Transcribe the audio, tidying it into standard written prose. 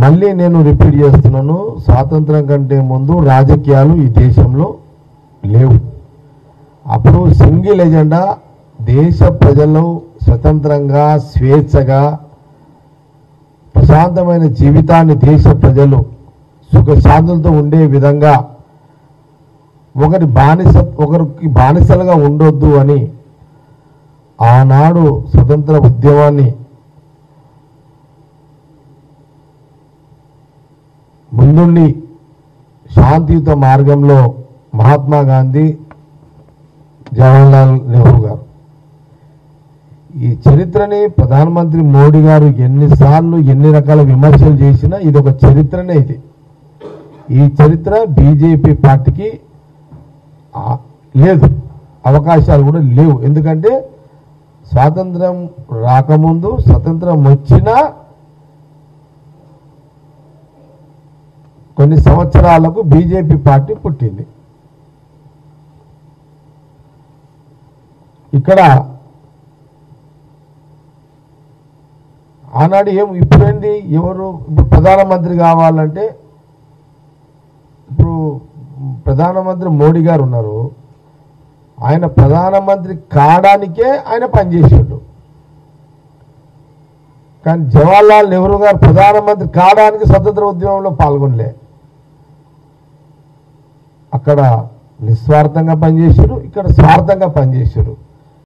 మళ్ళీ నేను రిపీట్ చేస్తున్నాను, స్వాతంత్రం కంటే ముందు రాజకీయాలు ఈ దేశంలో లేవు. అప్పుడు సింగిల్ ఎజెండా, దేశ ప్రజలు స్వతంత్రంగా స్వేచ్ఛగా ప్రశాంతమైన జీవితాన్ని దేశ ప్రజలు సుఖశాంతులతో ఉండే విధంగా ఒకరికి బానిసలుగా ఉండొద్దు అని ఆనాడు స్వతంత్ర ఉద్యమాన్ని ముందుండి శాంతియుత మార్గంలో మహాత్మా గాంధీ, జవహర్లాల్ నెహ్రూ గారు. ఈ చరిత్రని ప్రధానమంత్రి మోడీ గారు ఎన్నిసార్లు ఎన్ని రకాల విమర్శలు చేసినా ఇది ఒక చరిత్రనే. ఈ చరిత్ర బీజేపీ పార్టీకి లేదు, అవకాశాలు కూడా లేవు. ఎందుకంటే స్వాతంత్రం రాకముందు, స్వతంత్రం వచ్చినా కొన్ని సంవత్సరాలకు బీజేపీ పార్టీ పుట్టింది. ఇక్కడ ఆనాడు ఇప్పుడేంటి, ఇప్పుడు ప్రధానమంత్రి కావాలంటే ఇప్పుడు ప్రధానమంత్రి మోడీ గారు ఉన్నారు, ఆయన ప్రధానమంత్రి కావడానికే ఆయన పనిచేసాడు. కానీ జవహర్లాల్ నెహ్రూ గారు ప్రధానమంత్రి కావడానికి స్వతంత్ర ఉద్యమంలో పాల్గొనలే. అక్కడ నిస్వార్థంగా పనిచేశారు, ఇక్కడ స్వార్థంగా పనిచేశారు.